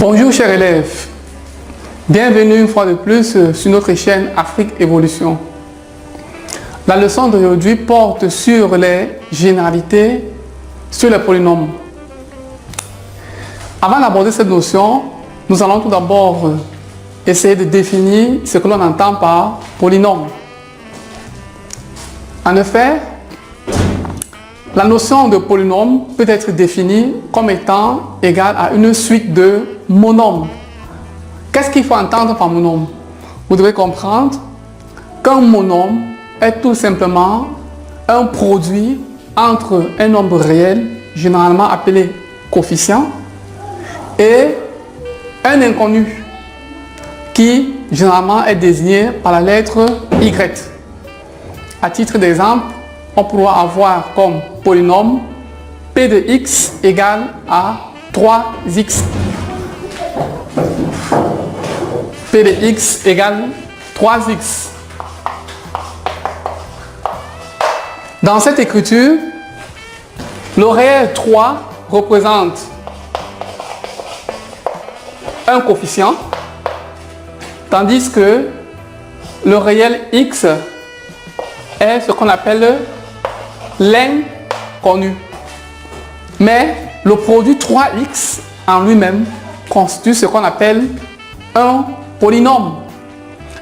Bonjour chers élèves, bienvenue une fois de plus sur notre chaîne Afrique Évolution. La leçon d'aujourd'hui porte sur les généralités sur les polynômes. Avant d'aborder cette notion, nous allons tout d'abord essayer de définir ce que l'on entend par polynôme. En effet, la notion de polynôme peut être définie comme étant égale à une suite de monômes. Qu'est-ce qu'il faut entendre par monôme? Vous devez comprendre qu'un monôme est tout simplement un produit entre un nombre réel, généralement appelé coefficient, et un inconnu, qui généralement est désigné par la lettre Y. À titre d'exemple, on pourra avoir comme polynôme P de x égale à 3x. P de x égale 3x. Dans cette écriture, le réel 3 représente un coefficient, tandis que le réel x est ce qu'on appelle l'inconnu. Mais le produit 3x en lui-même constitue ce qu'on appelle un polynôme.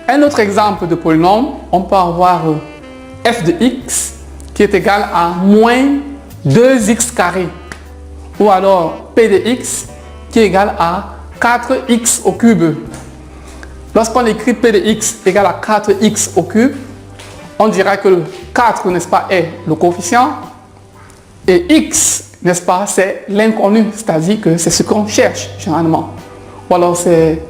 Un autre exemple de polynôme, on peut avoir f de x qui est égal à moins 2x carré, ou alors p de x qui est égal à 4x au cube. Lorsqu'on écrit p de x égale à 4x au cube, on dira que le 4, n'est-ce pas, est le coefficient et x, n'est-ce pas, c'est l'inconnu, c'est-à-dire que c'est ce qu'on cherche généralement. Ou alors c'est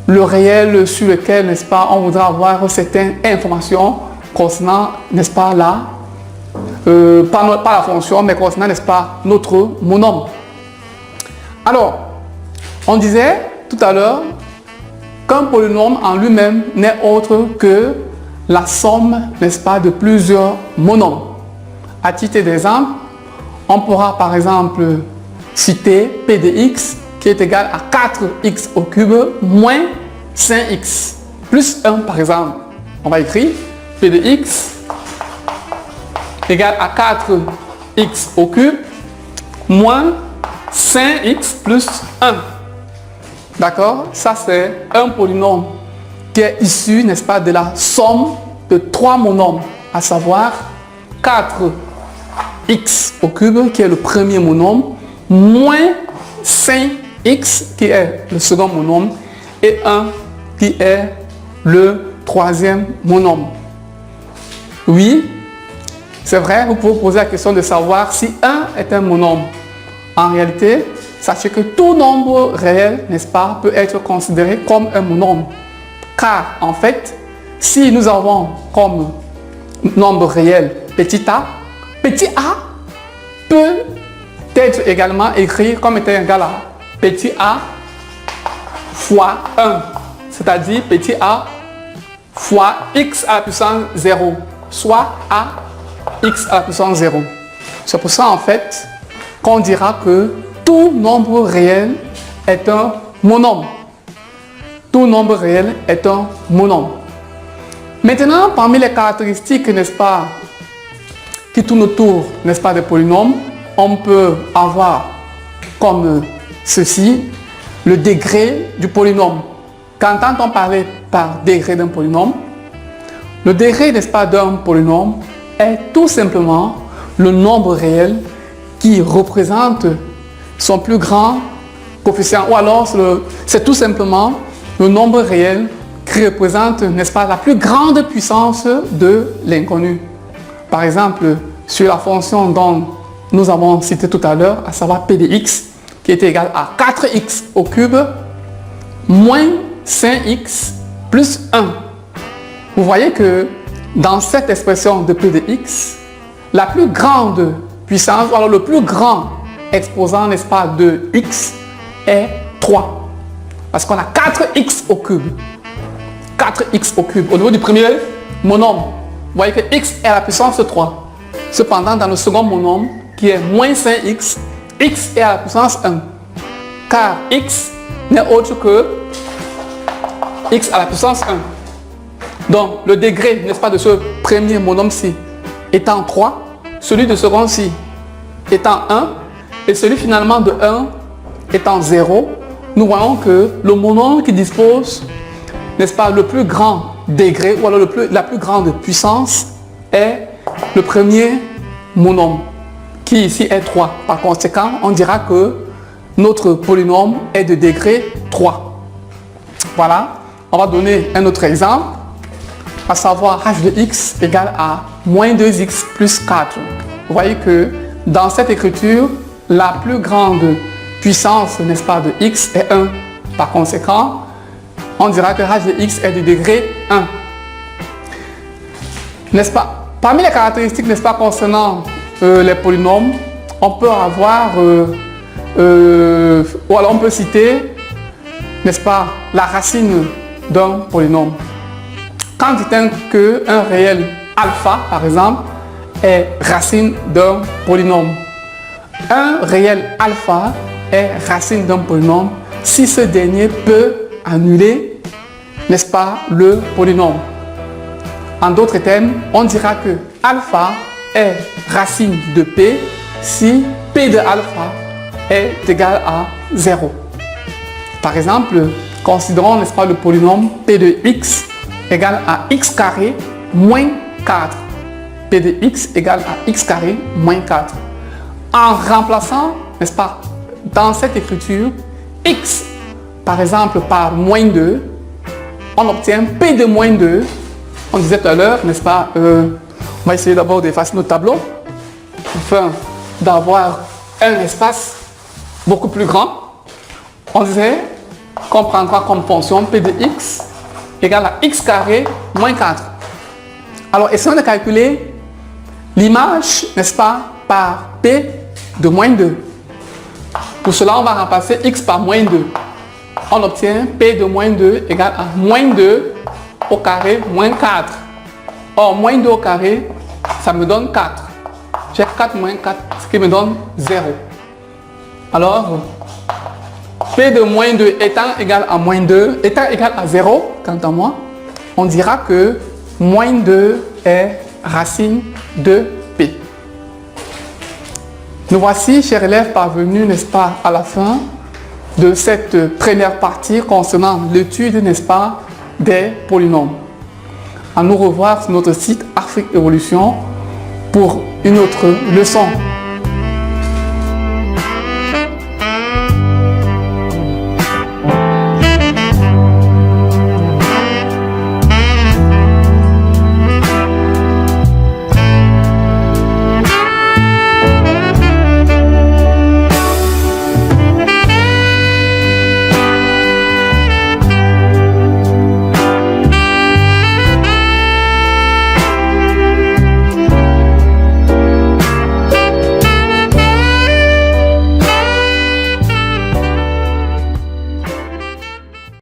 le réel sur lequel, n'est-ce pas, on voudra avoir certaines informations concernant, n'est-ce pas, pas la fonction, mais concernant, n'est-ce pas, notre monôme. Alors, on disait tout à l'heure qu'un polynôme en lui-même n'est autre que la somme, n'est-ce pas, de plusieurs monômes. À titre d'exemple, on pourra par exemple citer P de x qui est égal à 4x au cube moins 5x plus 1 par exemple. On va écrire P de x égale à 4x au cube moins 5x plus 1. D'accord? Ça c'est un polynôme qui est issu, n'est-ce pas, de la somme de trois monômes, à savoir 4x au cube, qui est le premier monôme, moins 5x, qui est le second monôme, et 1, qui est le troisième monôme. Oui, c'est vrai, vous pouvez poser la question de savoir si 1 est un monôme. En réalité, sachez que tout nombre réel, n'est-ce pas, peut être considéré comme un monôme. Car, en fait, si nous avons comme nombre réel petit a peut être également écrit comme étant égal à petit a fois 1, c'est-à-dire petit a fois x à la puissance 0, soit a x à la puissance 0. C'est pour ça, en fait, qu'on dira que tout nombre réel est un monôme. Tout nombre réel est un monôme. Maintenant, parmi les caractéristiques, n'est-ce pas, qui tournent autour, n'est-ce pas, des polynômes, on peut avoir comme ceci le degré du polynôme. Qu'entend-on parler par degré d'un polynôme? Le degré, n'est-ce pas, d'un polynôme est tout simplement le nombre réel qui représente son plus grand coefficient, ou alors c'est tout simplement le nombre réel qui représente, n'est-ce pas, la plus grande puissance de l'inconnu. Par exemple, sur la fonction dont nous avons cité tout à l'heure, à savoir P de x, qui est égal à 4x au cube, moins 5x plus 1. Vous voyez que dans cette expression de P de x, la plus grande puissance, ou alors le plus grand exposant, n'est-ce pas, de x est 3. Parce qu'on a 4x au cube. 4x au cube. Au niveau du premier monôme, vous voyez que x est à la puissance 3. Cependant, dans le second monôme, qui est moins 5x, x est à la puissance 1. Car x n'est autre que x à la puissance 1. Donc, le degré, n'est-ce pas, de ce premier monome-ci étant 3, celui de second-ci étant 1, et celui finalement de 1 étant 0, nous voyons que le monome qui dispose, n'est-ce pas, le plus grand degré, ou alors la plus grande puissance est le premier monome, qui ici est 3. Par conséquent, on dira que notre polynôme est de degré 3. Voilà, on va donner un autre exemple, à savoir h de x égale à moins 2x plus 4. Vous voyez que dans cette écriture, la plus grande puissance, n'est-ce pas, de x est 1. Par conséquent, on dira que h de x est de degré 1. N'est-ce pas? Parmi les caractéristiques, n'est-ce pas, concernant les polynômes, on peut avoir, ou alors on peut citer, n'est-ce pas, la racine d'un polynôme. Quand dit-on qu'un réel alpha, par exemple, est racine d'un polynôme? Un réel alpha est racine d'un polynôme si ce dernier peut annuler, n'est-ce pas, le polynôme. En d'autres termes, on dira que alpha est racine de p si p de alpha est égal à 0. Par exemple, considérons, n'est-ce pas, le polynôme p de x égale à x carré moins 4. P de x égale à x carré moins 4. En remplaçant, n'est-ce pas, dans cette écriture, x, par exemple, par moins 2, on obtient p de moins 2. On disait tout à l'heure, n'est-ce pas, on va essayer d'abord d'effacer notre tableau, afin d'avoir un espace beaucoup plus grand. On disait qu'on prendra comme fonction p de x égale à x carré moins 4. Alors, essayons de calculer l'image, n'est-ce pas, par p de moins 2. Pour cela, on va remplacer x par moins 2. On obtient p de moins 2 égale à moins 2 au carré moins 4. Or, moins 2 au carré, ça me donne 4. J'ai 4 moins 4, ce qui me donne 0. Alors, p de moins 2 étant égal à moins 2, étant égal à 0, quant à moi, on dira que moins 2 est racine de p. Nous voici, chers élèves, parvenus, n'est-ce pas, à la fin de cette première partie concernant l'étude, n'est-ce pas, des polynômes. À nous revoir sur notre site Afrique Évolution pour une autre leçon.